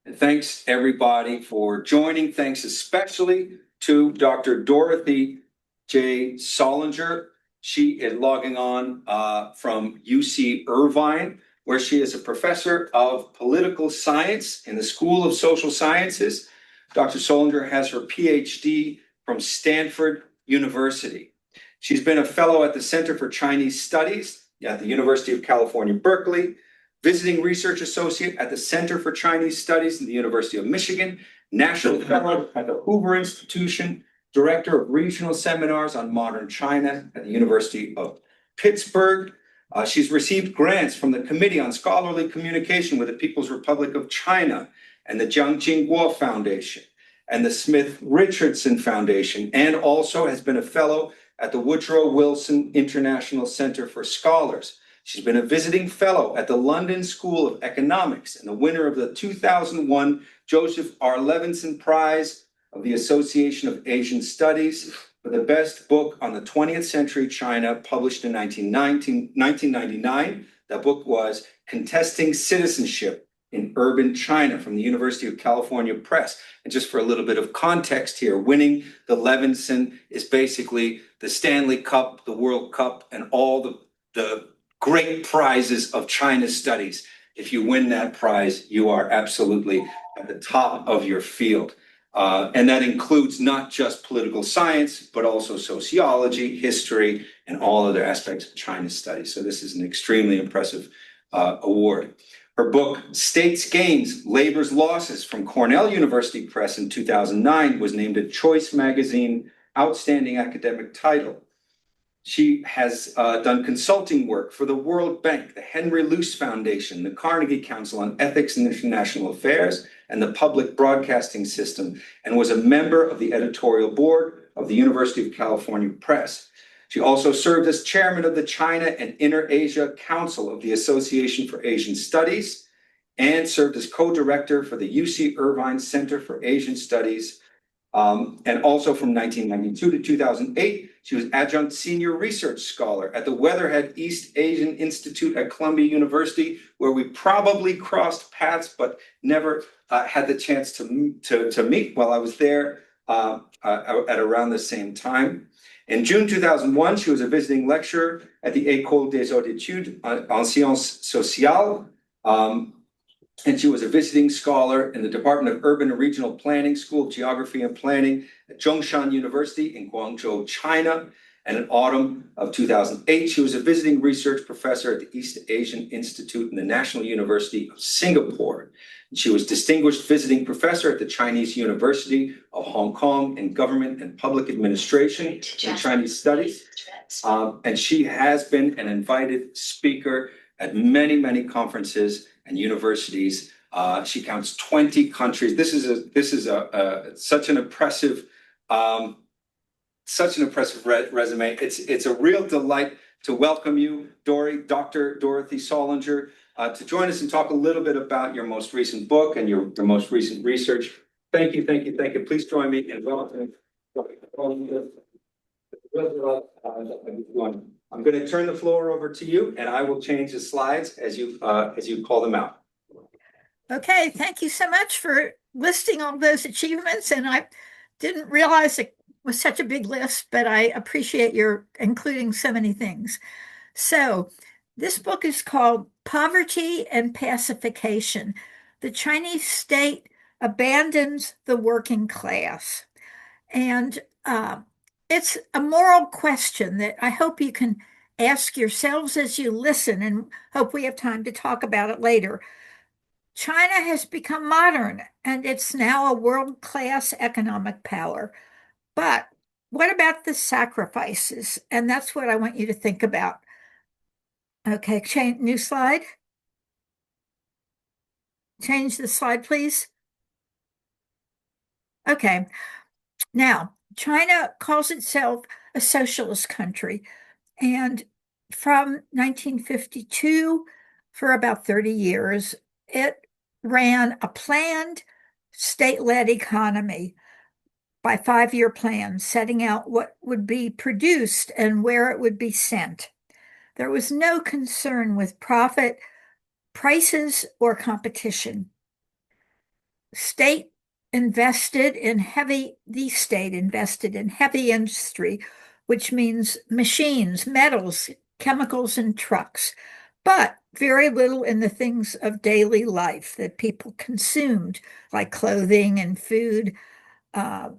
And thanks everybody for joining. Thanks especially to Dr. Dorothy J. Solinger. She is logging on from UC Irvine, where she is a professor of political science in the School of Social Sciences. Dr. Solinger has her PhD from Stanford University. She's been a fellow at the Center for Chinese Studies at the University of California, Berkeley, visiting research associate at the Center for Chinese Studies at the University of Michigan, national fellow at the Hoover Institution, director of regional seminars on modern China at the University of Pittsburgh. She's received grants from the Committee on Scholarly Communication with the People's Republic of China and the Jiang Jingguo Foundation and the Smith Richardson Foundation, and also has been a fellow at the Woodrow Wilson International Center for Scholars. She's been a visiting fellow at the London School of Economics and the winner of the 2001 Joseph R. Levinson Prize of the Association of Asian Studies for the best book on the 20th century China, published in 1999. That book was Contesting Citizenship in Urban China from the University of California Press. And just for a little bit of context here, winning the Levinson is basically the Stanley Cup, the World Cup, and all the great prizes of China studies. If you win that prize, you are absolutely at the top of your field. And that includes not just political science, but also sociology, history, and all other aspects of China studies. So this is an extremely impressive award. Her book, States Gains, Labor's Losses, from Cornell University Press in 2009, was named a Choice Magazine Outstanding Academic Title. She has done consulting work for the World Bank, the Henry Luce Foundation, the Carnegie Council on Ethics and International Affairs, and the Public Broadcasting System, and was a member of the editorial board of the University of California Press. She also served as chairman of the China and Inner Asia Council of the Association for Asian Studies, and served as co-director for the UC Irvine Center for Asian Studies. And also from 1992 to 2008, she was adjunct senior research scholar at the Weatherhead East Asian Institute at Columbia University, where we probably crossed paths, but never had the chance to meet while I was there at around the same time. In June 2001, she was a visiting lecturer at the École des Hautes Études en Sciences Sociales, and she was a visiting scholar in the Department of Urban and Regional Planning, School of Geography and Planning at Zhongshan University in Guangzhou, China. And in autumn of 2008, she was a visiting research professor at the East Asian Institute in the National University of Singapore. And she was distinguished visiting professor at the Chinese University of Hong Kong in Government and Public Administration and Chinese Studies. And she has been an invited speaker at many, many conferences and universities. She counts 20 countries. This is such an impressive resume. It's a real delight to welcome you, Dr. Dorothy Solinger, to join us and talk a little bit about your most recent book and your most recent research. Thank you. Please join me in welcoming Dr. Solinger. I'm going to turn the floor over to you, and I will change the slides as you call them out. Okay, thank you so much for listing all those achievements, and I didn't realize it was such a big list, but I appreciate your including so many things. So this book is called Poverty and Pacification. The Chinese State Abandons the Working Class. And it's a moral question that I hope you can ask yourselves as you listen, and hope we have time to talk about it later. China has become modern, and it's now a world-class economic power. But what about the sacrifices? And that's what I want you to think about. Okay, new slide. Change the slide, please. Okay, now, China calls itself a socialist country, and from 1952, for about 30 years, it ran a planned state-led economy by 5-year plans, setting out what would be produced and where it would be sent. There was no concern with profit, prices, or competition. state invested in heavy, the state invested in heavy industry, which means machines, metals, chemicals, and trucks, but very little in the things of daily life that people consumed, like clothing and food. Uh,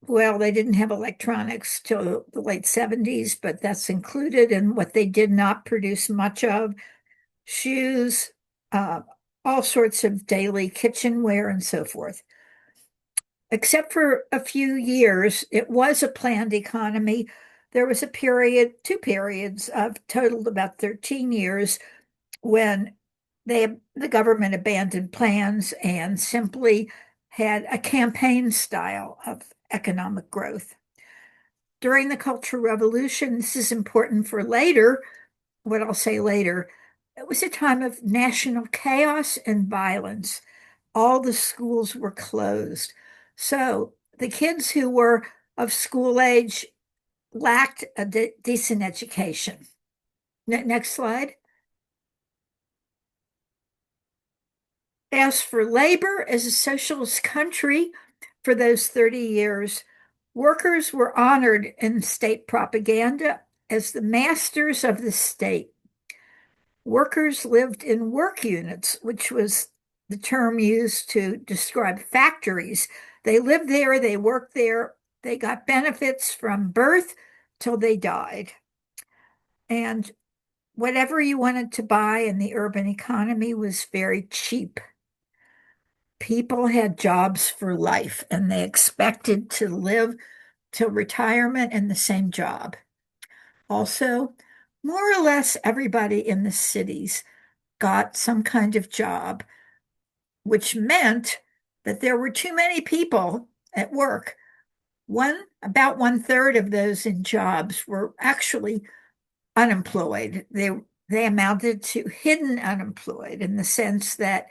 well, they didn't have electronics till the late 70s, but that's included in what they did not produce much of: shoes, uh, all sorts of daily kitchenware, and so forth. Except for a few years, it was a planned economy. There was a period, two periods of totaled about 13 years when the government abandoned plans and simply had a campaign style of economic growth. During the Cultural Revolution, this is important for later, what I'll say later, it was a time of national chaos and violence. All the schools were closed. So the kids who were of school age lacked a decent education. Next slide. As for labor, as a socialist country for those 30 years, workers were honored in state propaganda as the masters of the state. Workers lived in work units, which was the term used to describe factories. They lived there, they worked there, they got benefits from birth till they died. And whatever you wanted to buy in the urban economy was very cheap. People had jobs for life and they expected to live till retirement in the same job. Also, more or less everybody in the cities got some kind of job, which meant that there were too many people at work. About 1/3 of those in jobs were actually unemployed. They amounted to hidden unemployed in the sense that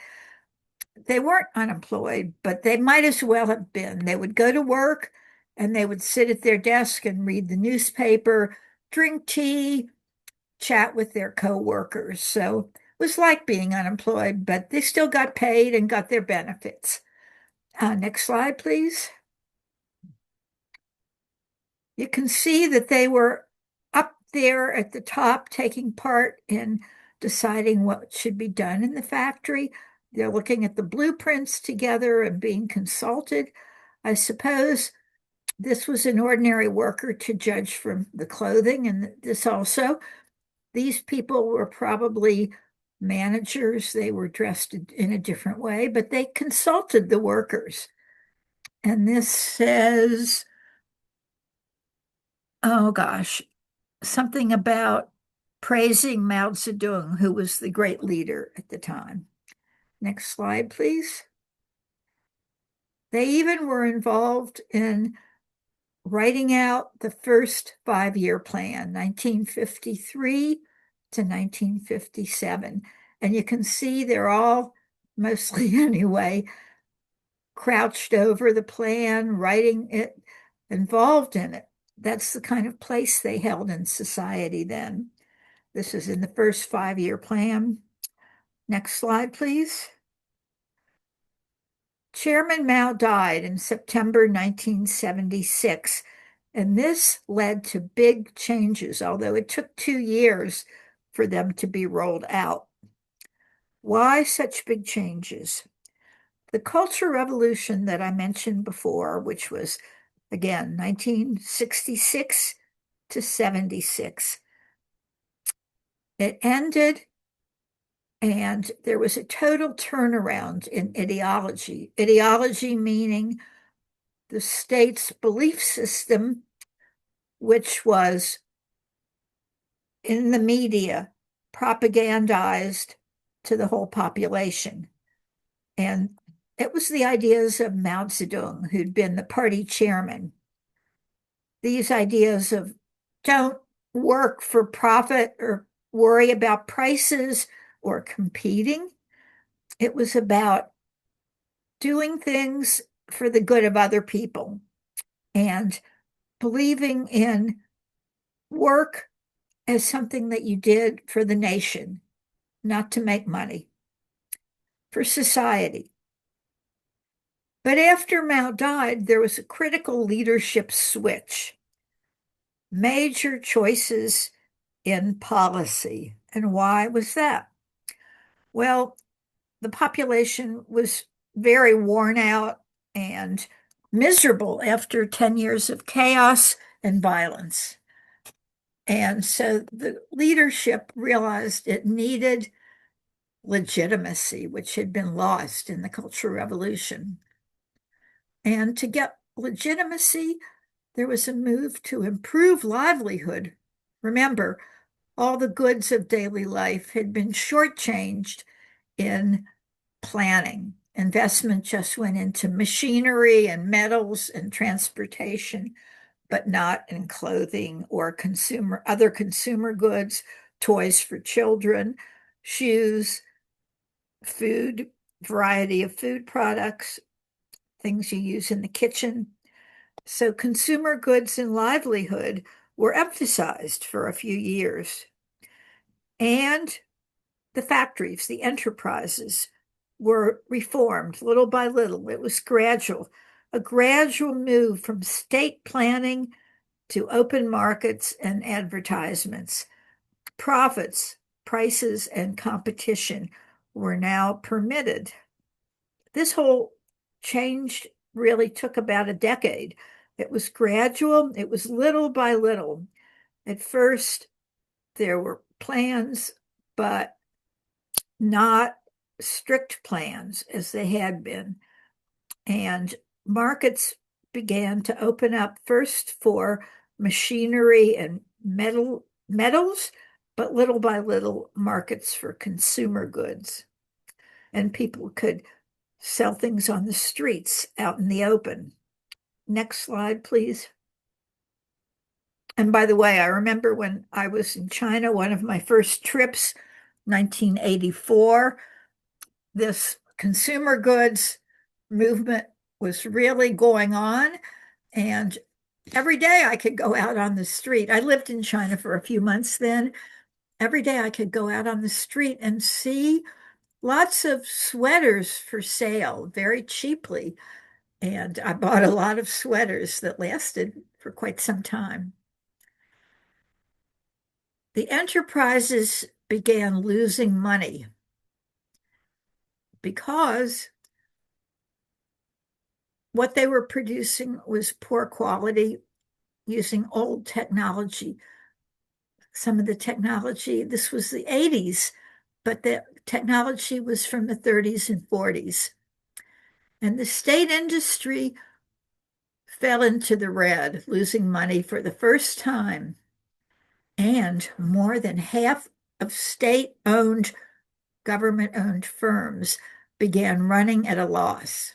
they weren't unemployed, but they might as well have been. They would go to work and they would sit at their desk and read the newspaper, drink tea, chat with their coworkers. So it was like being unemployed, but they still got paid and got their benefits. Next slide, please. You can see that they were up there at the top taking part in deciding what should be done in the factory. They're looking at the blueprints together and being consulted. I suppose this was an ordinary worker to judge from the clothing, and this also. These people were probably managers. They were dressed in a different way, but they consulted the workers. And this says, oh gosh, something about praising Mao Zedong, who was the great leader at the time. Next slide, please. They even were involved in writing out the first 5-year plan, 1953 to 1957. And you can see they're all, mostly anyway, crouched over the plan, writing it, involved in it. That's the kind of place they held in society then. This is in the first 5-year plan. Next slide, please. Chairman Mao died in September 1976, and this led to big changes, although it took 2 years for them to be rolled out. Why such big changes? The Cultural Revolution that I mentioned before, which was, again, 1966 to 76, it ended and there was a total turnaround in ideology. Ideology meaning the state's belief system, which was in the media, propagandized to the whole population. And it was the ideas of Mao Zedong, who'd been the party chairman. These ideas of don't work for profit or worry about prices or competing. It was about doing things for the good of other people and believing in work as something that you did for the nation, not to make money. for society. But after Mao died, there was a critical leadership switch, major choices in policy. And why was that? Well, the population was very worn out and miserable after 10 years of chaos and violence. And so the leadership realized it needed legitimacy, which had been lost in the Cultural Revolution. And to get legitimacy, there was a move to improve livelihood. Remember, all the goods of daily life had been shortchanged in planning. Investment just went into machinery and metals and transportation, but not in clothing or other consumer goods, toys for children, shoes, food, variety of food products, things you use in the kitchen. So consumer goods and livelihood were emphasized for a few years. And the factories, the enterprises, were reformed little by little. It was gradual, a gradual move from state planning to open markets and advertisements. Profits, prices, and competition were now permitted. This whole change really took about a decade. It was gradual, it was little by little. At first, there were plans, but not strict plans as they had been. And markets began to open up first for machinery and metals, but little by little, markets for consumer goods. And people could sell things on the streets out in the open. Next slide, please. And by the way, I remember when I was in China, one of my first trips, 1984, this consumer goods movement was really going on. And every day I could go out on the street. I lived in China for a few months then. Every day I could go out on the street and see lots of sweaters for sale very cheaply. And I bought a lot of sweaters that lasted for quite some time. The enterprises began losing money because what they were producing was poor quality, using old technology. Some of the technology, this was the 80s, but the technology was from the 30s and 40s. And the state industry fell into the red, losing money for the first time. And more than half of state-owned, government-owned firms began running at a loss.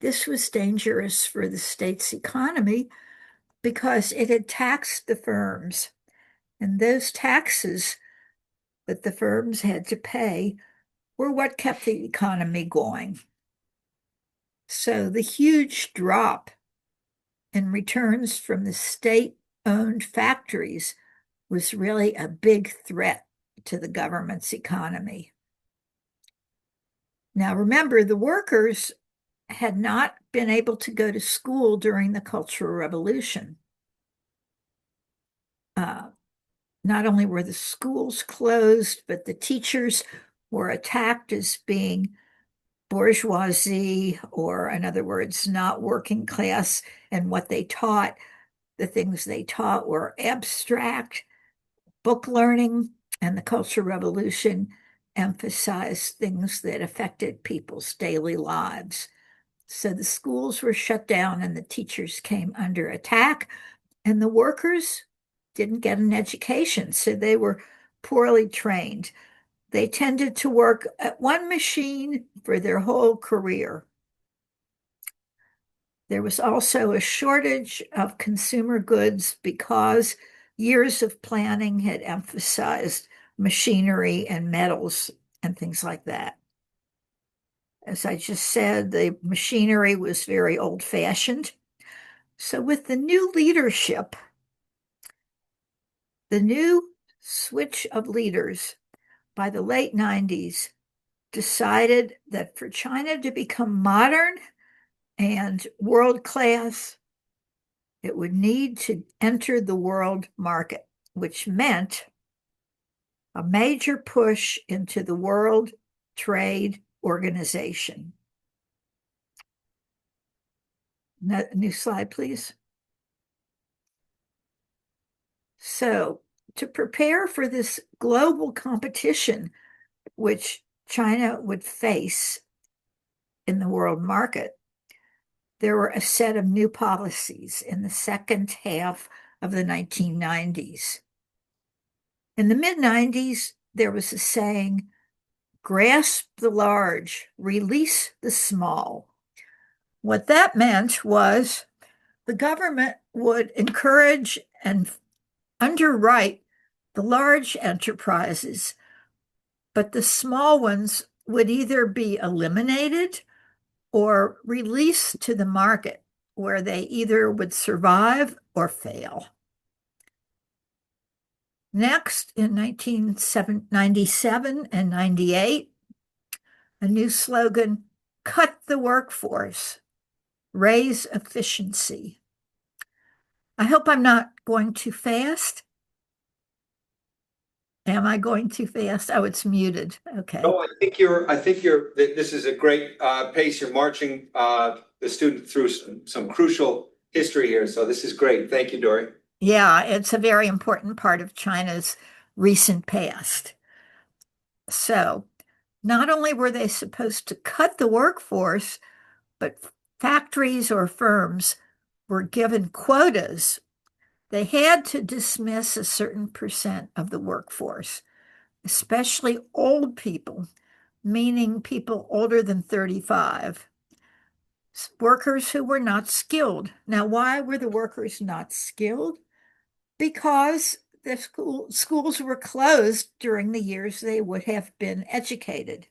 This was dangerous for the state's economy because it had taxed the firms, and those taxes that the firms had to pay were what kept the economy going. So the huge drop in returns from the state-owned factories was really a big threat to the government's economy. Now, remember, the workers had not been able to go to school during the Cultural Revolution. Not only were the schools closed, but the teachers were attacked as being bourgeoisie, or in other words, not working class, and what they taught, the things they taught were abstract book learning, and the Cultural Revolution emphasized things that affected people's daily lives. So the schools were shut down and the teachers came under attack, and the workers didn't get an education, so they were poorly trained. They tended to work at one machine for their whole career. There was also a shortage of consumer goods because years of planning had emphasized machinery and metals and things like that. As I just said, the machinery was very old-fashioned. So with the new leadership, the new switch of leaders by the late 90s, decided that for China to become modern and world class, it would need to enter the world market, which meant a major push into the World Trade Organization. New slide, please. So, to prepare for this global competition, which China would face in the world market, there were a set of new policies in the second half of the 1990s. In the mid-90s, there was a saying, grasp the large, release the small. What that meant was the government would encourage and underwrite the large enterprises, but the small ones would either be eliminated or released to the market, where they either would survive or fail. Next, in 1997 and 98, a new slogan, cut the workforce, raise efficiency. I hope I'm not going too fast. Am I going too fast? Oh, it's muted. Okay. No, this is a great pace. You're marching the student through some crucial history here. So this is great. Thank you, Dory. Yeah, it's a very important part of China's recent past. So, not only were they supposed to cut the workforce, but factories or firms were given quotas. They had to dismiss a certain percent of the workforce, especially old people, meaning people older than 35, workers who were not skilled. Now, why were the workers not skilled? Because the schools were closed during the years they would have been educated.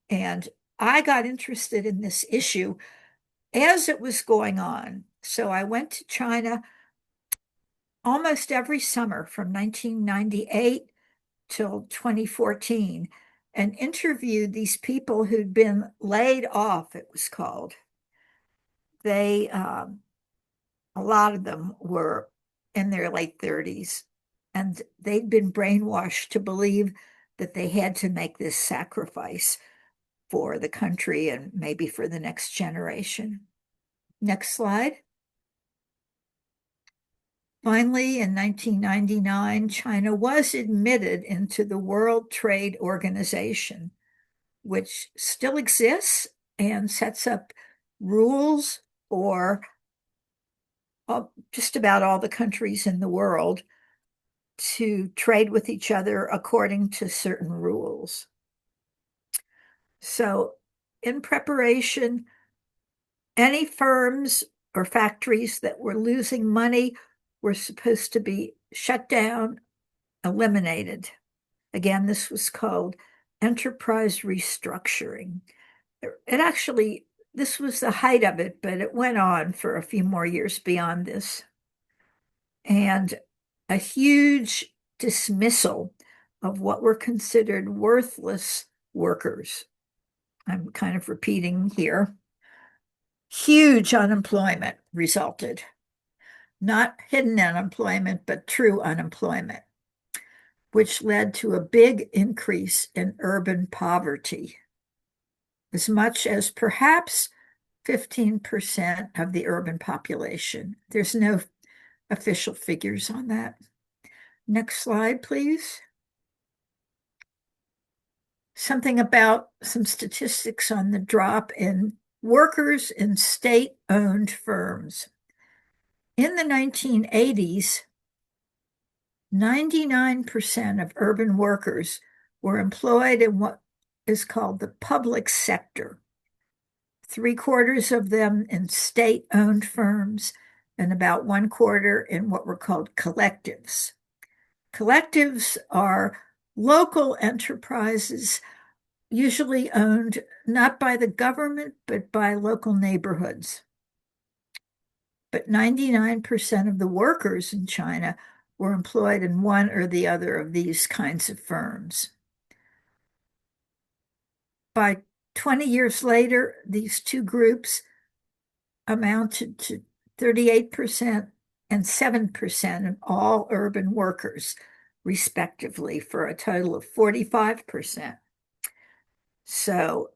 And I got interested in this issue as it was going on. So I went to China almost every summer from 1998 till 2014 and interviewed these people who'd been laid off, it was called. They, a lot of them were in their late 30s, and they'd been brainwashed to believe that they had to make this sacrifice for the country and maybe for the next generation. Next slide. Finally, in 1999, China was admitted into the World Trade Organization, which still exists and sets up rules for just about all the countries in the world to trade with each other according to certain rules. So, in preparation, any firms or factories that were losing money were supposed to be shut down, eliminated. Again, this was called enterprise restructuring. This was the height of it, but it went on for a few more years beyond this. And a huge dismissal of what were considered worthless workers. I'm kind of repeating here. Huge unemployment resulted. Not hidden unemployment, but true unemployment, which led to a big increase in urban poverty, as much as perhaps 15% of the urban population. There's no official figures on that. Next slide, please. Something about some statistics on the drop in workers in state-owned firms. In the 1980s, 99% of urban workers were employed in what is called the public sector. 3/4 of them in state-owned firms and about 1/4 in what were called collectives. Collectives are local enterprises, usually owned not by the government, but by local neighborhoods. But 99% of the workers in China were employed in one or the other of these kinds of firms. by 20 years later, these two groups amounted to 38% and 7% of all urban workers, respectively, for a total of 45%. So,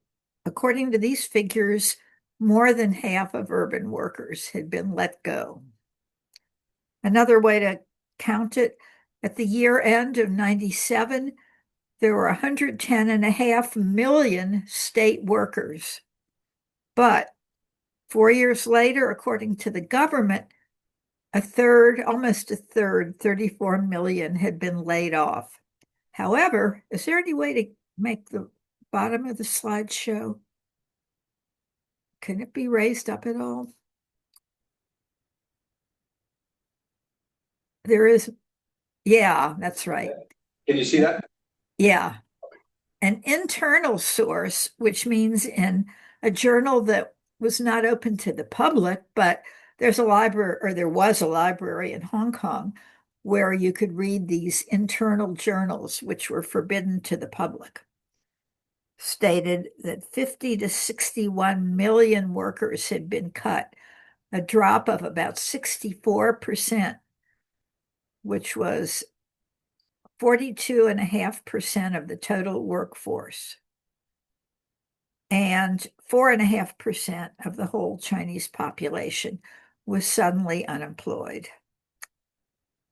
according to these figures, more than half of urban workers had been let go. Another way to count it, at the year end of 97, there were 110.5 million state workers. But 4 years later, according to the government, almost a third, 34 million had been laid off. However, is there any way to make the bottom of the slide show? Can it be raised up at all? There is. Yeah, that's right. Can you see that? Yeah. An internal source, which means in a journal that was not open to the public, but there's a library, or there was a library in Hong Kong where you could read these internal journals, which were forbidden to the public, stated that 50 to 61 million workers had been cut, a drop of about 64%, which was 42.5% of the total workforce, and 4.5% of the whole Chinese population was suddenly unemployed.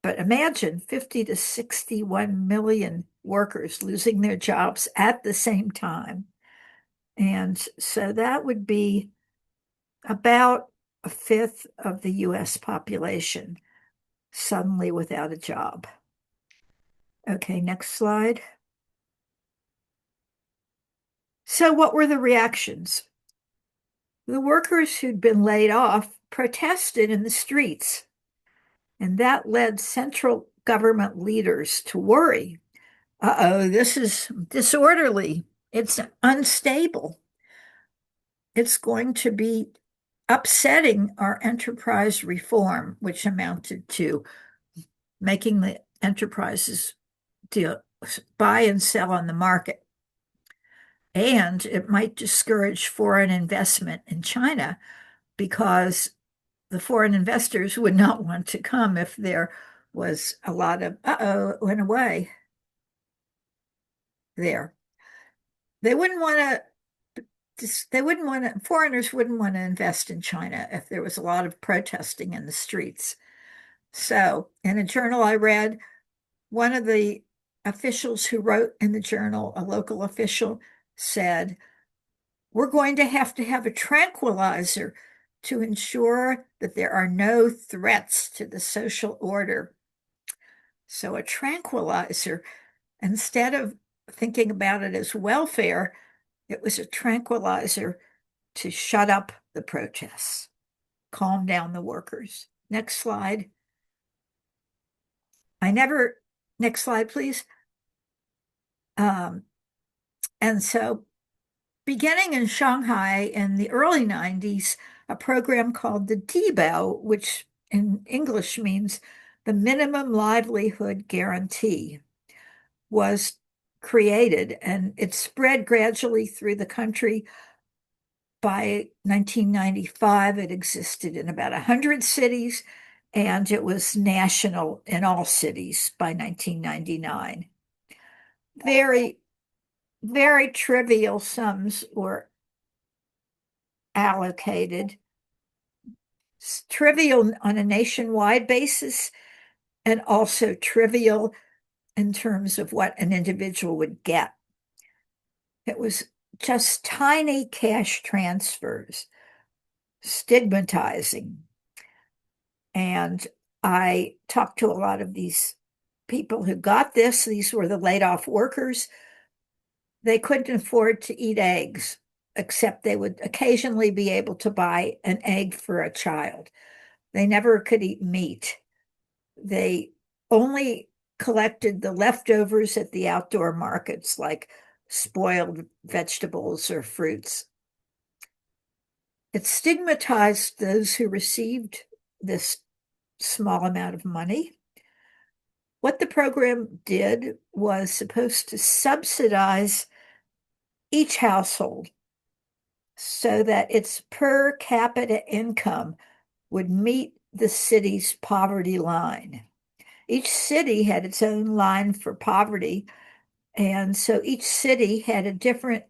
But imagine 50 to 61 million workers losing their jobs at the same time. And so that would be about a fifth of the US population suddenly without a job. Okay, next slide. So what were the reactions? The workers who'd been laid off protested in the streets, and that led central government leaders to worry. Uh-oh, this is disorderly. It's unstable. It's going to be upsetting our enterprise reform, which amounted to making the enterprises buy and sell on the market. And it might discourage foreign investment in China because the foreign investors would not want to come if there was a lot of, it went away there. They wouldn't want to, foreigners wouldn't want to invest in China if there was a lot of protesting in the streets. So, in a journal I read, one of the officials who wrote in the journal, a local official, said, "We're going to have a tranquilizer to ensure that there are no threats to the social order." So a tranquilizer, instead of thinking about it as welfare, it was a tranquilizer to shut up the protests, calm down the workers. Next slide. Next slide, please. And so beginning in Shanghai in the early 90s, a program called the Dibao, which in English means the Minimum Livelihood Guarantee, was created, and it spread gradually through the country. By 1995, it existed in about 100 cities, and it was national in all cities by 1999. Very, very trivial sums were allocated, trivial on a nationwide basis, and also trivial in terms of what an individual would get. It was just tiny cash transfers, stigmatizing. And I talked to a lot of these people who got this. These were the laid off workers. They couldn't afford to eat eggs, except they would occasionally be able to buy an egg for a child. They never could eat meat. They only collected the leftovers at the outdoor markets, like spoiled vegetables or fruits. It stigmatized those who received this small amount of money. What the program did was supposed to subsidize each household so that its per capita income would meet the city's poverty line. Each city had its own line for poverty, and so each city had a different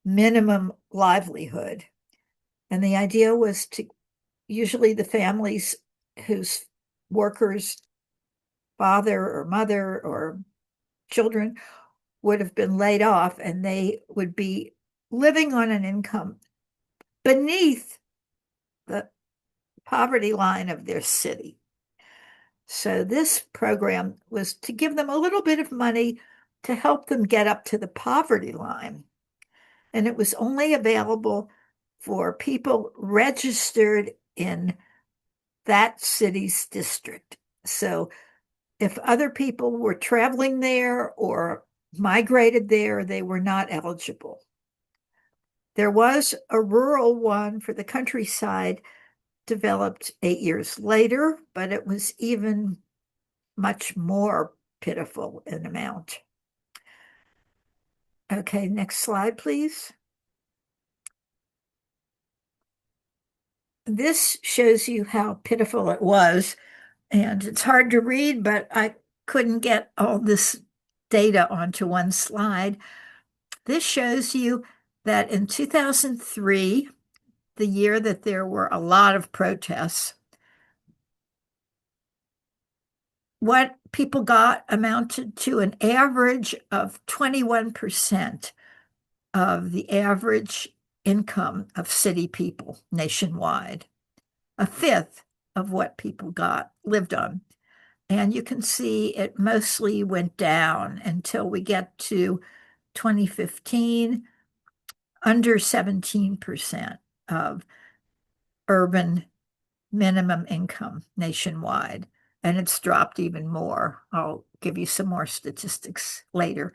minimum livelihood. And the idea was to usually the families whose workers, father or mother or children, would have been laid off, and they would be living on an income beneath the poverty line of their city. So this program was to give them a little bit of money to help them get up to the poverty line. And it was only available for people registered in that city's district. So if other people were traveling there or migrated there, they were not eligible. There was a rural one for the countryside developed 8 years later, but it was even much more pitiful in amount. Okay, next slide, please. This shows you how pitiful it was, and it's hard to read, but I couldn't get all this data onto one slide. This shows you that in 2003, the year that there were a lot of protests, what people got amounted to an average of 21% of the average income of city people nationwide, a fifth of what people lived on. And you can see it mostly went down until we get to 2015, under 17% of urban minimum income nationwide. And it's dropped even more. I'll give you some more statistics later.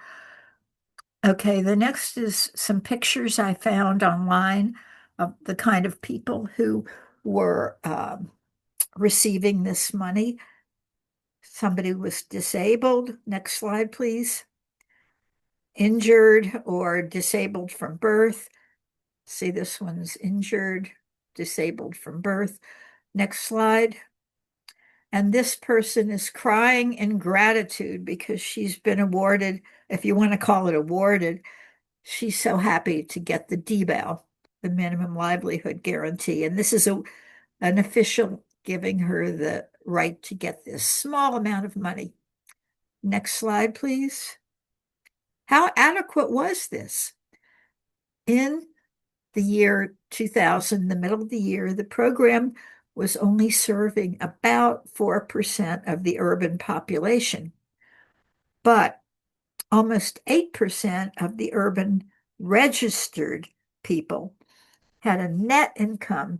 Okay, the next is some pictures I found online of the kind of people who were receiving this money. Somebody was disabled. Next slide, please. Injured or disabled from birth. See, this one's injured, disabled from birth. Next slide. And this person is crying in gratitude because she's been awarded, if you want to call it awarded, she's so happy to get the Dibao, the Minimum Livelihood Guarantee. And this is an official giving her the right to get this small amount of money. Next slide, please. How adequate was this? In the year 2000, the middle of the year, the program was only serving about 4% of the urban population, but almost 8% of the urban registered people had a net income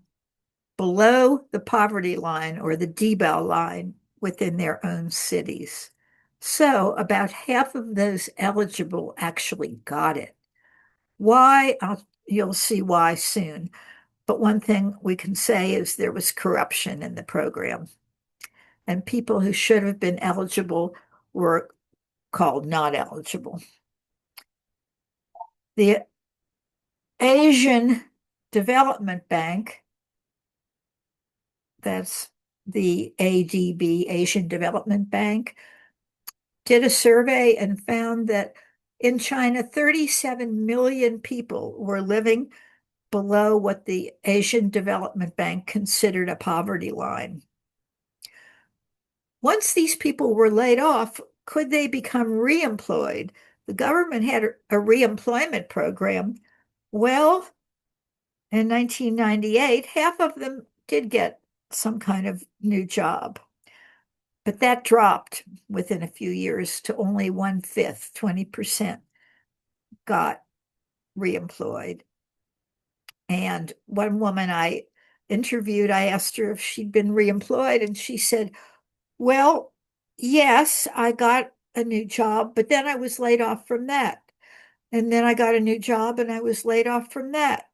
below the poverty line or the Dibao line within their own cities. So about half of those eligible actually got it. Why? You'll see why soon. But one thing we can say is there was corruption in the program, and people who should have been eligible were called not eligible. The Asian Development Bank, that's the ADB, Asian Development Bank, did a survey and found that in China, 37 million people were living below what the Asian Development Bank considered a poverty line. Once these people were laid off, could they become reemployed? The government had a reemployment program. Well, in 1998, half of them did get some kind of new job. But that dropped within a few years to only 1/5, 20% got reemployed. And one woman I interviewed, I asked her if she'd been reemployed, and she said, well, yes, I got a new job, but then I was laid off from that. And then I got a new job and I was laid off from that.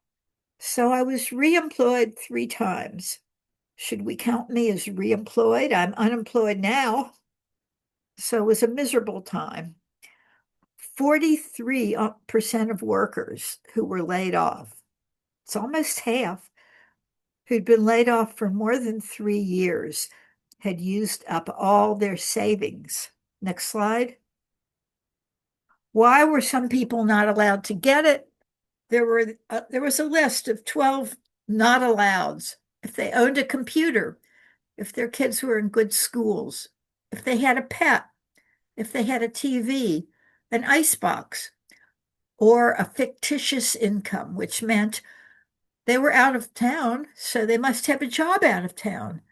So I was reemployed 3 times. Should we count me as reemployed? I'm unemployed now. So it was a miserable time. 43% of workers who were laid off, it's almost half, who'd been laid off for more than 3 years, had used up all their savings. Next slide. Why were some people not allowed to get it? There was a list of 12 not allows. If they owned a computer, if their kids were in good schools, if they had a pet, if they had a TV, an icebox, or a fictitious income, which meant they were out of town, so they must have a job out of town.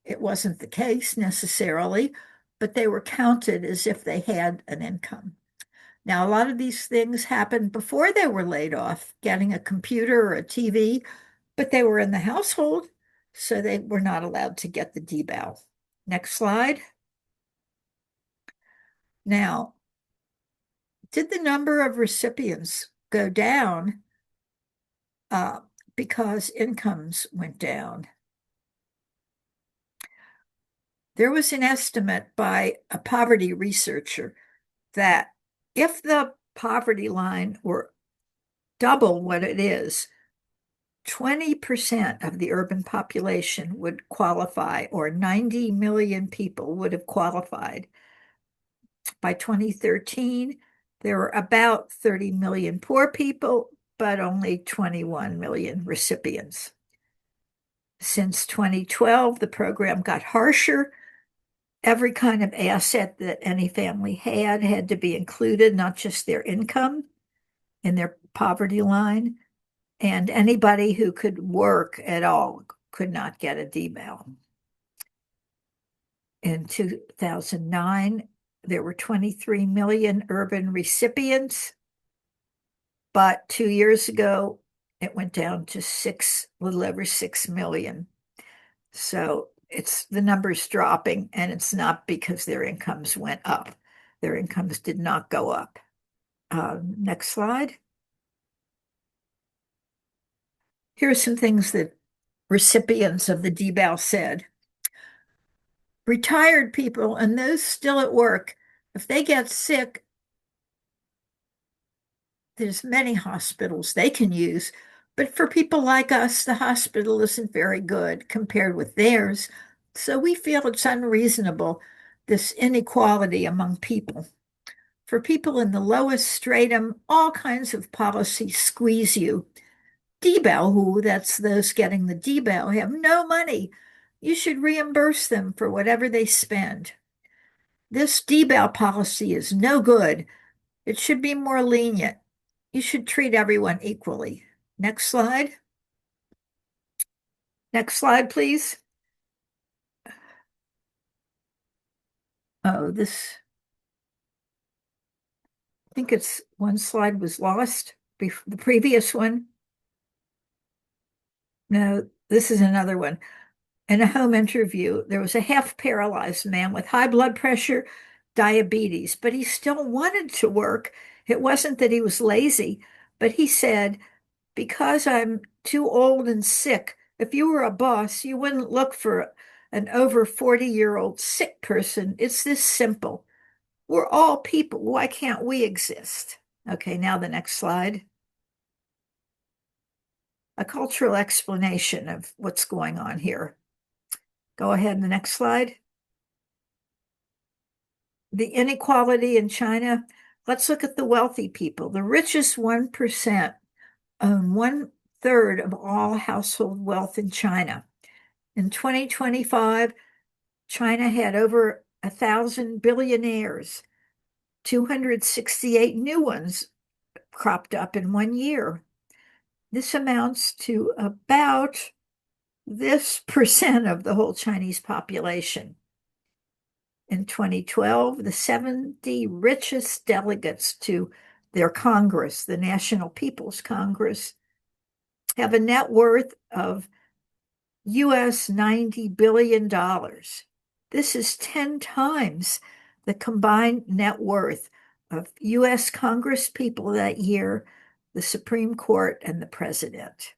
It wasn't the case necessarily, but they were counted as if they had an income. Now, a lot of these things happened before they were laid off, getting a computer or a TV, but they were in the household, so they were not allowed to get the Dibao. Next slide. Now, did the number of recipients go down because incomes went down? There was an estimate by a poverty researcher that if the poverty line were double what it is, 20% of the urban population would qualify, or 90 million people would have qualified. By 2013, there were about 30 million poor people, but only 21 million recipients. Since 2012, the program got harsher. Every kind of asset that any family had to be included, not just their income in their poverty line. And anybody who could work at all could not get a Dibao. In 2009, there were 23 million urban recipients, but 2 years ago, it went down to a little over 6 million. So the number's dropping, and it's not because their incomes went up. Their incomes did not go up. Next slide. Here are some things that recipients of the Dibao said. Retired people and those still at work, if they get sick, there's many hospitals they can use. But for people like us, the hospital isn't very good compared with theirs. So we feel it's unreasonable, this inequality among people. For people in the lowest stratum, all kinds of policies squeeze you. Dibao, that's those getting the Dibao, have no money. You should reimburse them for whatever they spend. This Dibao policy is no good. It should be more lenient. You should treat everyone equally. Next slide. Next slide, please. Oh, I think it's one slide was lost. The previous one. No, this is another one. In a home interview, there was a half-paralyzed man with high blood pressure, diabetes, but he still wanted to work. It wasn't that he was lazy, but he said, because I'm too old and sick, if you were a boss, you wouldn't look for an over 40-year-old sick person. It's this simple. We're all people. Why can't we exist? Okay, now the next slide. A cultural explanation of what's going on here. Go ahead, the next slide. The inequality in China. Let's look at the wealthy people. The richest 1% own 1/3 of all household wealth in China. In 2025, China had over 1,000 billionaires. 268 new ones cropped up in 1 year. This amounts to about this percent of the whole Chinese population. In 2012, the 70 richest delegates to their Congress, the National People's Congress, have a net worth of US $90 billion. This is 10 times the combined net worth of US Congress people that year, the Supreme Court, and the president.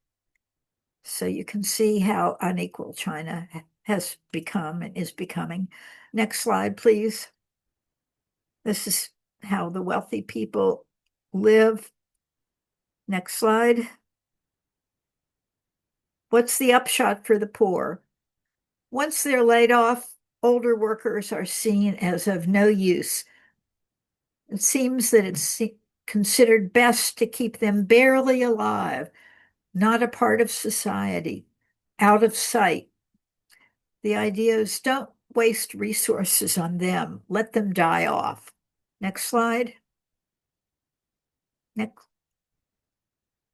So you can see how unequal China has become and is becoming. Next slide, please. This is how the wealthy people live. Next slide. What's the upshot for the poor? Once they're laid off, older workers are seen as of no use. It seems that it's considered best to keep them barely alive, not a part of society, out of sight. The idea is don't waste resources on them. Let them die off. Next slide. Next.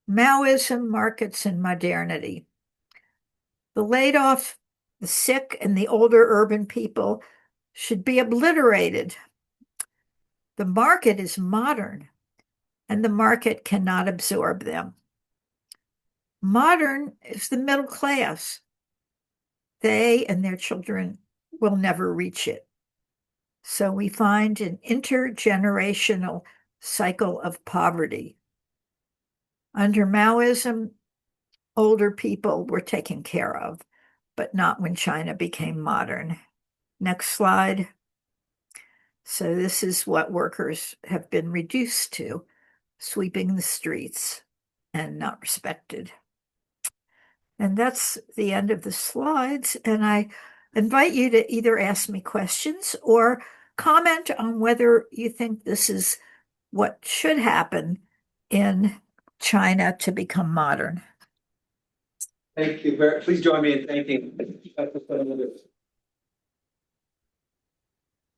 Maoism, markets, and modernity. The laid off, the sick, and the older urban people should be obliterated. The market is modern, and the market cannot absorb them. Modern is the middle class. They and their children will never reach it. So we find an intergenerational cycle of poverty. Under Maoism, older people were taken care of, but not when China became modern. Next slide. So this is what workers have been reduced to, sweeping the streets and not respected. And that's the end of the slides. And I invite you to either ask me questions or comment on whether you think this is what should happen in China to become modern. Thank you very, please join me in thanking.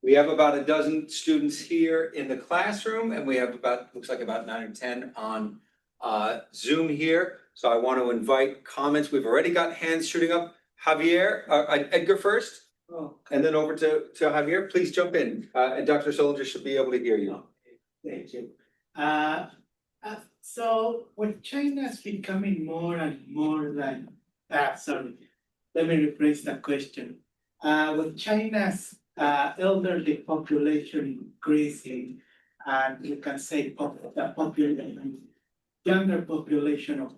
We have about a dozen students here in the classroom, and we have about, looks like about 9 or 10 on Zoom here. So I want to invite comments. We've already got hands shooting up. Javier, Edgar first, and then over to Javier. Please jump in, and Dr. Solinger should be able to hear you. Thank you. So when China is becoming more and more like, sorry, let me rephrase the question. With China's elderly population increasing, and you can say the population, younger population of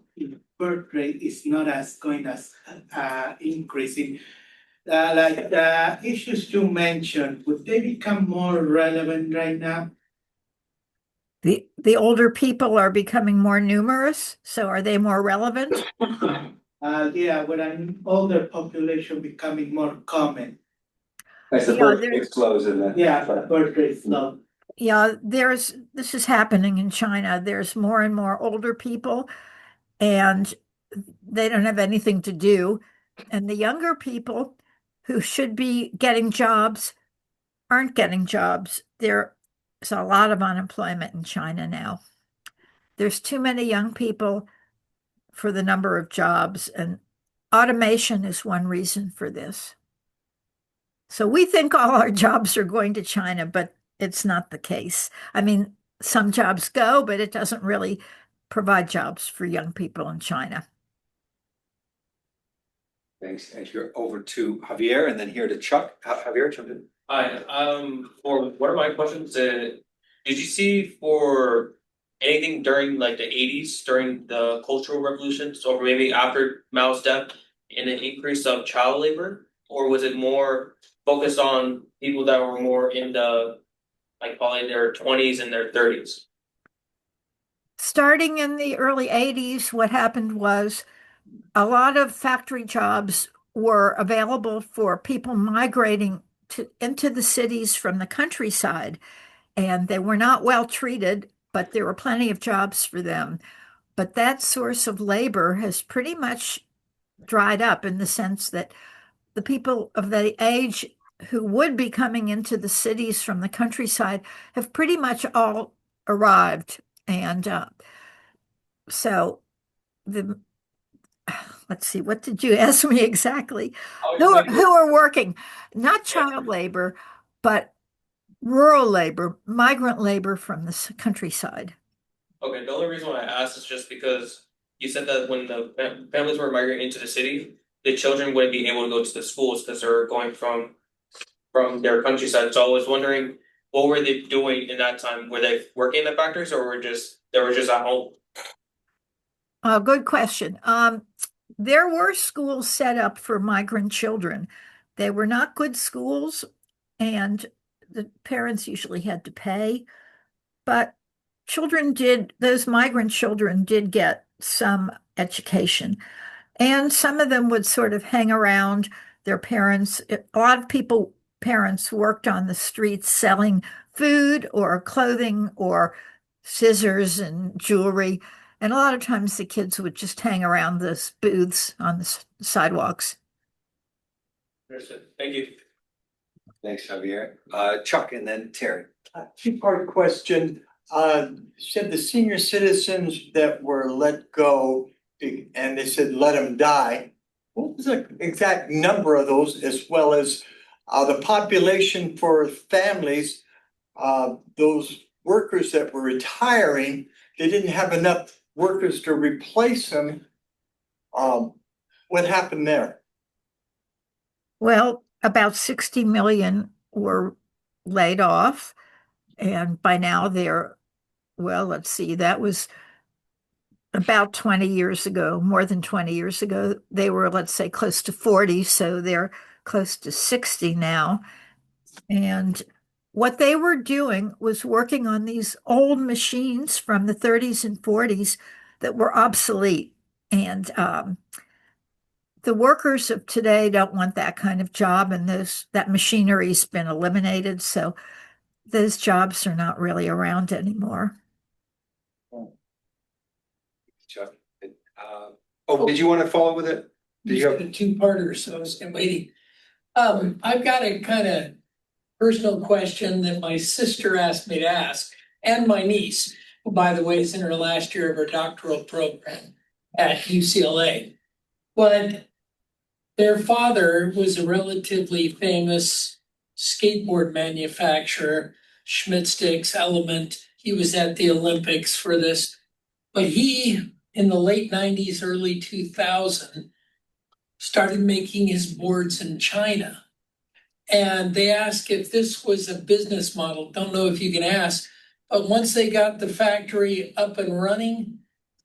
birth rate is not as going as increasing. Like the issues you mentioned, would they become more relevant right now? The older people are becoming more numerous, so are they more relevant? Yeah, with an older population becoming more common. As the birth rate slows in that. Yeah, the birth rate slow. Yeah, this is happening in China. There's more and more older people, and they don't have anything to do. And the younger people who should be getting jobs aren't getting jobs. There's a lot of unemployment in China now. There's too many young people for the number of jobs, and automation is one reason for this. So we think all our jobs are going to China, but it's not the case. I mean, some jobs go, but it doesn't really provide jobs for young people in China. Thanks, Edgar. Over to Javier, and then here to Chuck. Javier, jump in. Hi, for one of my questions, did you see for anything during like the 80s, during the Cultural Revolution, so maybe after Mao's death, an increase of child labor? Or was it more focused on people that were more in the, like probably their 20s and their 30s? Starting in the early 80s, what happened was a lot of factory jobs were available for people migrating into the cities from the countryside, and they were not well treated, but there were plenty of jobs for them. But that source of labor has pretty much dried up in the sense that the people of that age who would be coming into the cities from the countryside have pretty much all arrived. And so the let's see, what did you ask me exactly? Who are working? Not child labor, but rural labor, migrant labor from the countryside. Okay, the only reason why I asked is just because you said that when the families were migrating into the city, the children wouldn't be able to go to the schools because they're going from their countryside. So I was wondering, what were they doing in that time? Were they working in the factories, or they were just at home? Good question. There were schools set up for migrant children. They were not good schools, and the parents usually had to pay. but those migrant children did get some education. And some of them would sort of hang around their parents. A lot of parents worked on the streets selling food or clothing or scissors and jewelry. And a lot of times the kids would just hang around those booths on the sidewalks. Understood. Thank you. Thanks, Javier. Chuck and then Terry. Two-part question. Said the senior citizens that were let go and they said let them die. What was the exact number of those, as well as the population for families? Those workers that were retiring, they didn't have enough workers to replace them. What happened there? Well, about 60 million were laid off. And by now let's see, that was about 20 years ago, more than 20 years ago. They were, let's say, close to 40. So they're close to 60 now. And what they were doing was working on these old machines from the 30s and 40s that were obsolete. And the workers of today don't want that kind of job, and that machinery's been eliminated. So those jobs are not really around anymore. Chuck. Did you want to follow with it? Did you have a two-parter, so I was waiting. I've got a kind of personal question that my sister asked me to ask, and my niece, who, by the way, is in her last year of her doctoral program at UCLA. But their father was a relatively famous skateboard manufacturer, Schmidt Sticks, Element. He was at the Olympics for this. But he, in the late 90s, early 2000, started making his boards in China. And they asked if this was a business model. Don't know if you can ask, but once they got the factory up and running,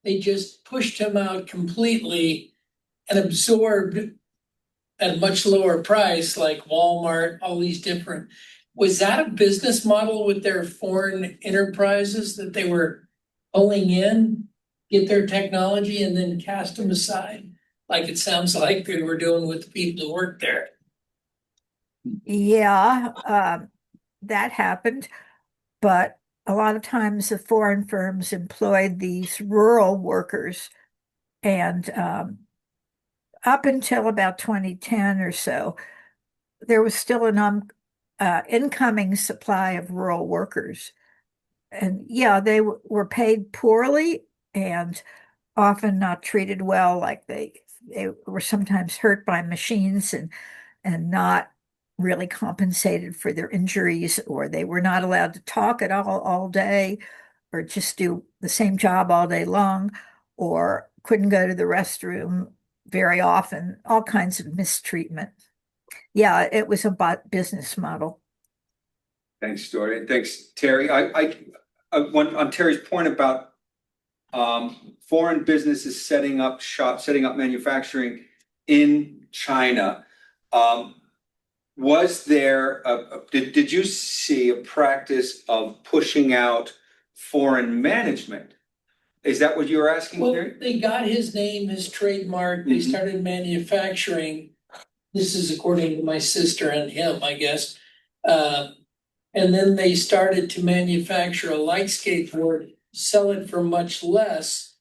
they just pushed him out completely and absorbed at a much lower price, like Walmart, all these different. Was that a business model with their foreign enterprises that they were pulling in, get their technology, and then cast them aside, like it sounds like they were doing with the people who work there? Yeah, that happened. But a lot of times the foreign firms employed these rural workers. And up until about 2010 or so, there was still an incoming supply of rural workers. And yeah, they were paid poorly and often not treated well, like they were sometimes hurt by machines and not really compensated for their injuries, or they were not allowed to talk at all day, or just do the same job all day long, or couldn't go to the restroom very often, all kinds of mistreatment. Yeah, it was a business model. Thanks, Dory. Thanks, Terry. I on Terry's point about foreign businesses setting up manufacturing in China. Was there did you see a practice of pushing out foreign management? Is that what you were asking, Well, Terry? they got his name, his trademark. They started manufacturing. This is according to my sister and him, I guess. And then they started to manufacture a light skateboard, sell it for much less.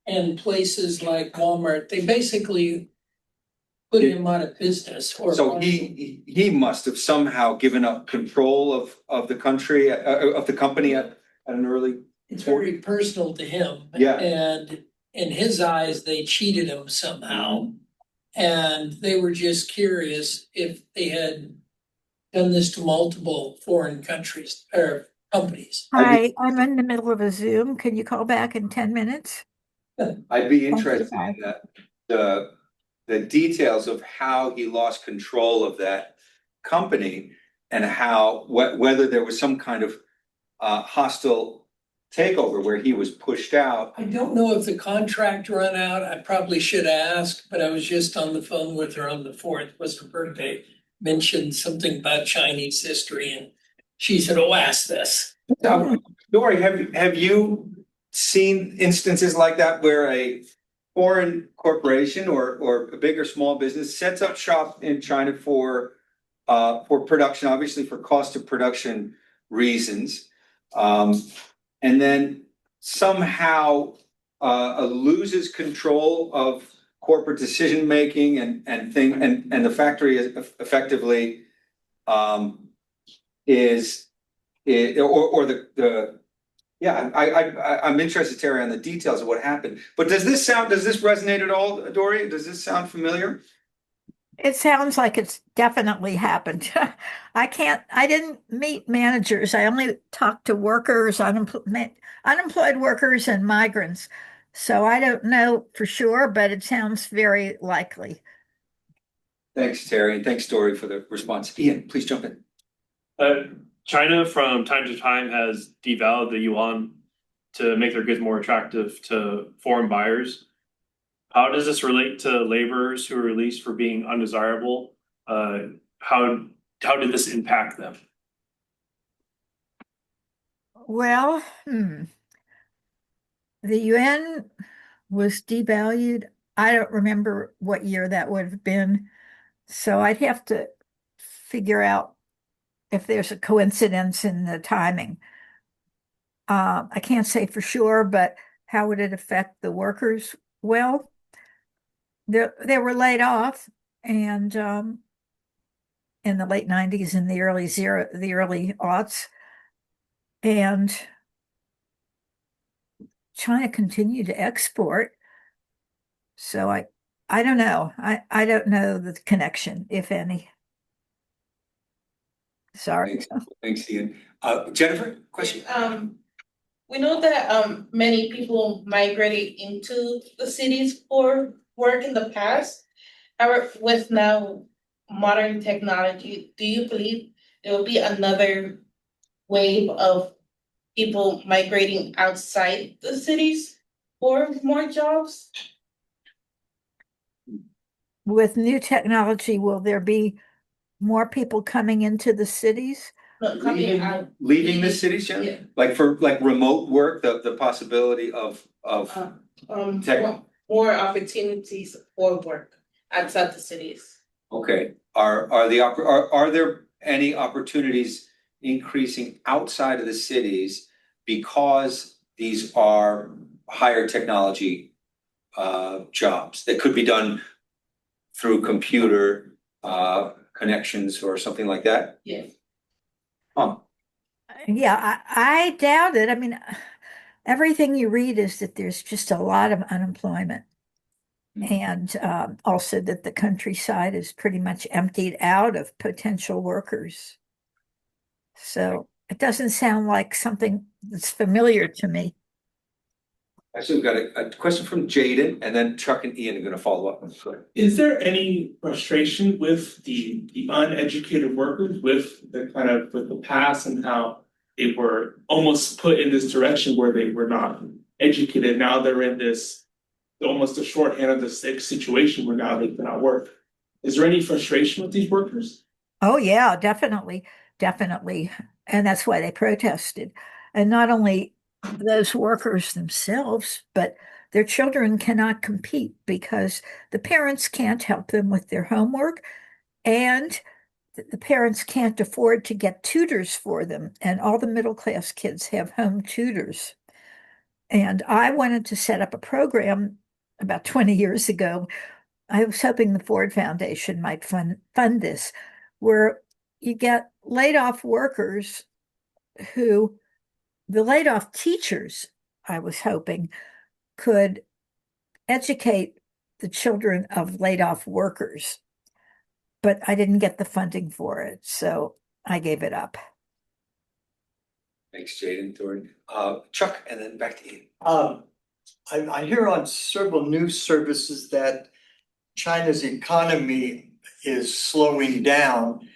And places like Walmart, they basically put him out of business. So he must have somehow given up control of the country, of the company at an early. It's very personal to him. Yeah. And in his eyes, they cheated him somehow. And they were just curious if they had done this to multiple foreign countries or companies. Hi, I'm in the middle of a Zoom. Can you call back in 10 minutes? I'd be interested in that, the details of how he lost control of that company and how whether there was some kind of hostile takeover where he was pushed out. I don't know if the contract ran out. I probably should ask, but I was just on the phone with her on the 4th, was her birthday, mentioned something about Chinese history, and she said, "Oh, ask this." Dory, have you seen instances like that where a foreign corporation or a big or small business sets up shop in China for production, obviously for cost of production reasons, and then somehow loses control of corporate decision making and the factory is effectively is or the yeah, I'm interested, Terry, on the details of what happened. But does this resonate at all, Dory? Does this sound familiar? It sounds like it's definitely happened. I didn't meet managers. I only talked to workers, unemployed workers and migrants. So I don't know for sure, but it sounds very likely. Thanks, Terry, and thanks, Dory, for the response. Ian, please jump in. China from time to time has devalued the yuan to make their goods more attractive to foreign buyers. How does this relate to laborers who are released for being undesirable? How did this impact them? Well, the yuan was devalued. I don't remember what year that would have been. So I'd have to figure out if there's a coincidence in the timing. I can't say for sure, but how would it affect the workers? Well, they were laid off, and in the late '90s and the early aughts, and China continued to export. So I don't know. I don't know the connection, if any. Sorry. Thanks, Ian. Jennifer, question? We know that many people migrated into the cities for work in the past. However, with now modern technology, do you believe there will be another wave of people migrating outside the cities for more jobs? With new technology, will there be more people coming into the cities? No, coming out. Leaving the cities, Jennifer? Yeah. Like for remote work, the possibility of tech. More opportunities for work outside the cities. Okay, are there any opportunities increasing outside of the cities because these are higher technology jobs that could be done through computer connections or something like that? Yes. Yeah, I doubt it. I mean, everything you read is that there's just a lot of unemployment. And also that the countryside is pretty much emptied out of potential workers. So it doesn't sound like something that's familiar to me. Actually, we've got a question from Jaden, and then Chuck and Ian are going to follow up. Is there any frustration with the uneducated workers with the past and how they were almost put in this direction where they were not educated? Now they're in this almost a shorthand of the situation where now they cannot work. Is there any frustration with these workers? Oh yeah, definitely, definitely. And that's why they protested. And not only those workers themselves, but their children cannot compete because the parents can't help them with their homework, and the parents can't afford to get tutors for them. And all the middle class kids have home tutors. And I wanted to set up a program about 20 years ago. I was hoping the Ford Foundation might fund this, where you get laid off workers the laid off teachers, I was hoping, could educate the children of laid off workers. But I didn't get the funding for it, so I gave it up. Thanks, Jaden, Jordan. Chuck, and then back to Ian. I hear on several news services that China's economy is slowing down.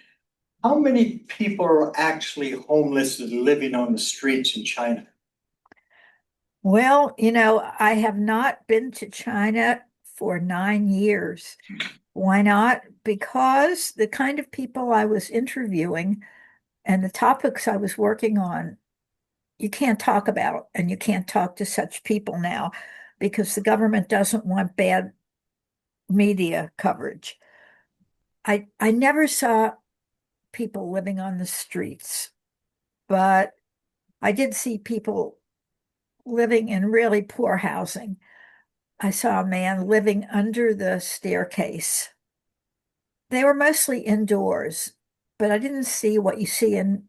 How many people are actually homeless and living on the streets in China? Well, I have not been to China for 9 years. Why not? Because the kind of people I was interviewing and the topics I was working on you can't talk about, and you can't talk to such people now because the government doesn't want bad media coverage. I never saw people living on the streets, but I did see people living in really poor housing. I saw a man living under the staircase. They were mostly indoors, but I didn't see what you see in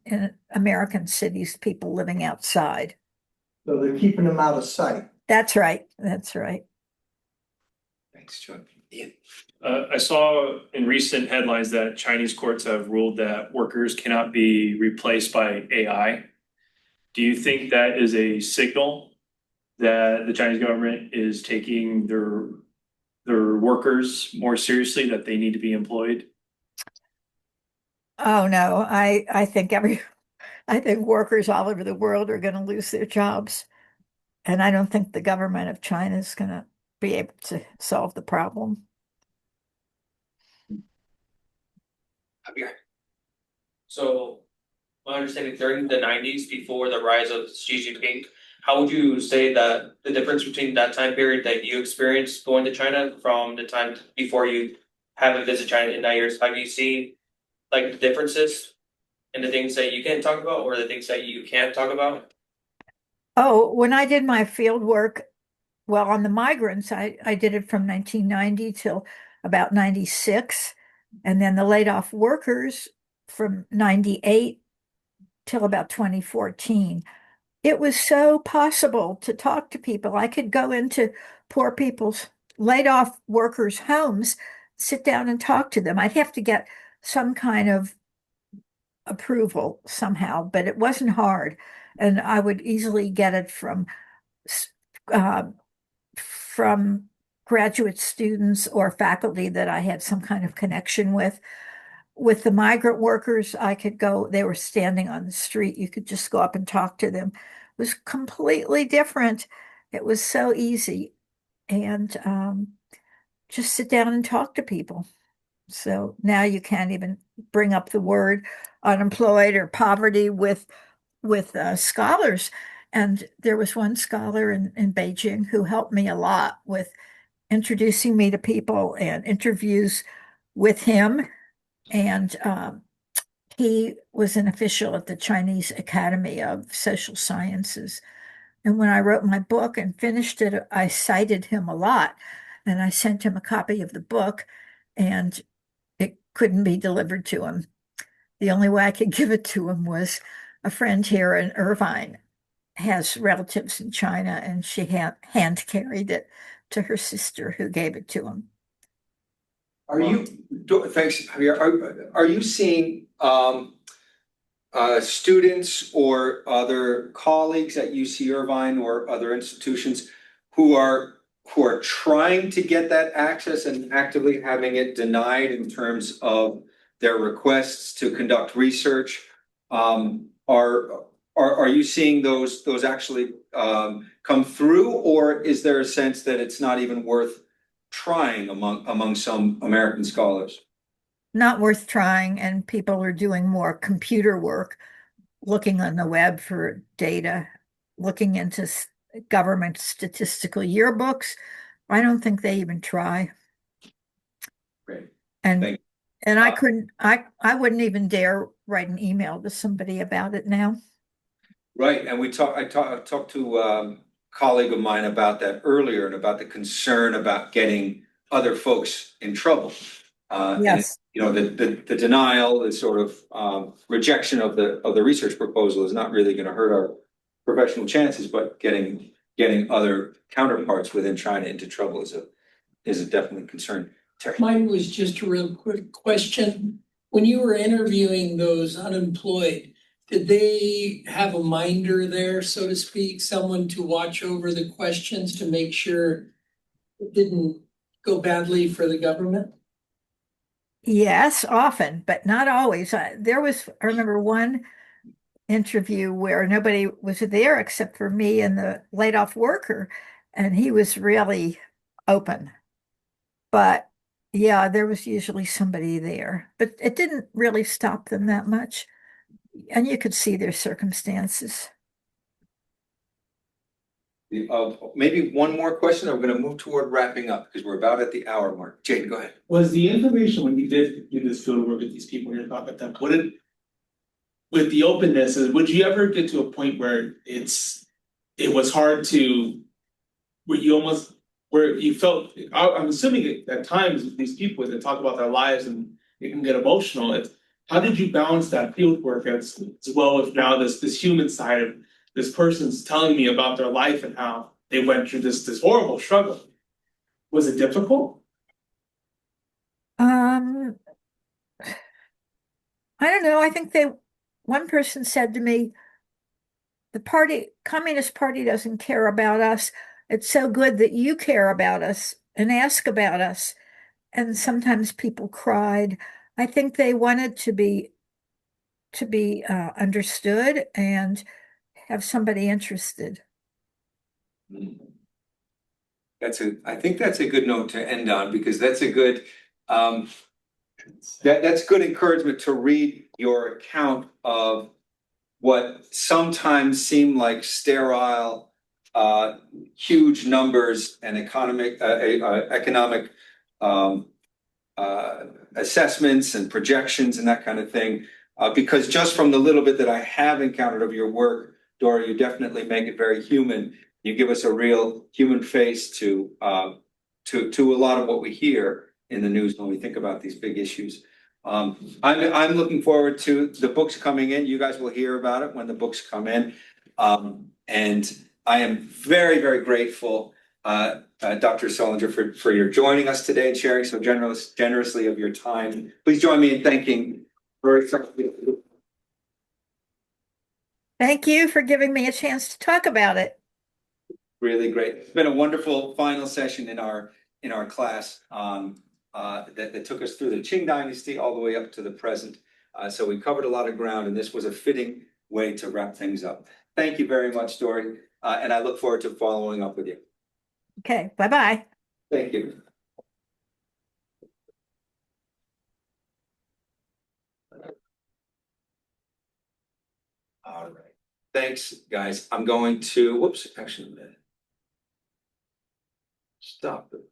American cities, people living outside. So they're keeping them out of sight. That's right. That's right. Thanks, John. Ian. I saw in recent headlines that Chinese courts have ruled that workers cannot be replaced by AI. Do you think that is a signal that the Chinese government is taking their workers more seriously, that they need to be employed? Oh no, I think I think workers all over the world are going to lose their jobs. And I don't think the government of China is going to be able to solve the problem. Javier. So, my understanding during the 90s, before the rise of Xi Jinping, how would you say that the difference between that time period that you experienced going to China from the time before you haven't visited China in 9 years, have you seen like the differences in the things that you can talk about or the things that you can't talk about? Oh, when I did my field work, well, on the migrants, I did it from 1990 till about 96. And then the laid off workers from 98 till about 2014. It was so possible to talk to people. I could go into poor people's laid off workers' homes, sit down and talk to them. I'd have to get some kind of approval somehow, but it wasn't hard. And I would easily get it uh, from graduate students or faculty that I had some kind of connection with. With the migrant workers, I could go, they were standing on the street. You could just go up and talk to them. It was completely different. It was so easy. And just sit down and talk to people. So now you can't even bring up the word unemployed or poverty with scholars. And there was one scholar in Beijing who helped me a lot with introducing me to people and interviews with him. And he was an official at the Chinese Academy of Social Sciences. And when I wrote my book and finished it, I cited him a lot. And I sent him a copy of the book, and it couldn't be delivered to him. The only way I could give it to him was a friend here in Irvine has relatives in China, and she hand carried it to her sister who gave it to him. Are you, thanks, Javier. Are you seeing students or other colleagues at UC Irvine or other institutions who are trying to get that access and actively having it denied in terms of their requests to conduct research? Are you seeing those actually come through, or is there a sense that it's not even worth trying among some American scholars? Not worth trying, and people are doing more computer work, looking on the web for data, looking into government statistical yearbooks. I don't think they even try. Great. And Thank you. and I wouldn't even dare write an email to somebody about it now. Right, and I talked to a colleague of mine about that earlier and about the concern about getting other folks in trouble. Yes. And the denial, the sort of rejection of the research proposal is not really going to hurt our professional chances, but getting other counterparts within China into trouble is a definite concern. Terry. Mine was just a real quick question. When you were interviewing those unemployed, did they have a minder there, so to speak, someone to watch over the questions to make sure it didn't go badly for the government? Yes, often, but not always. I remember one interview where nobody was there except for me and the laid off worker, and he was really open. But yeah, there was usually somebody there, but it didn't really stop them that much. And you could see their circumstances. Maybe one more question, or we're gonna move toward wrapping up, because we're about at the hour mark. Jane, go ahead. Was the information when you did do this field work with these people you're talking about, what did, with the openness, would you ever get to a point where it was hard to, where you almost, where you felt, I'm assuming at times with these people that talk about their lives and it can get emotional, how did you balance that field work as well as now this human side of this person's telling me about their life and how they went through this horrible struggle? Was it difficult? I don't know. I think one person said to me, the Communist Party doesn't care about us. It's so good that you care about us and ask about us. And sometimes people cried. I think they wanted to be understood and have somebody interested. I think that's a good note to end on, because that's a good, that's good encouragement to read your account of what sometimes seem like sterile, huge numbers and economic assessments and projections and that kind of thing. Because just from the little bit that I have encountered of your work, Dora, you definitely make it very human. You give us a real human face to a lot of what we hear in the news when we think about these big issues. I'm looking forward to the books coming in. You guys will hear about it when the books come in. And I am very, very grateful, Dr. Solinger, for your joining us today and sharing so generously of your time. Please join me in thanking very. Thank you for giving me a chance to talk about it. Really great. It's been a wonderful final session in our class that took us through the Qing Dynasty all the way up to the present. So we covered a lot of ground, and this was a fitting way to wrap things up. Thank you very much, Dory, and I look forward to following up with you. Okay, bye-bye. Thank you. All right. Thanks, guys. I'm going to, whoops, actually, stop it.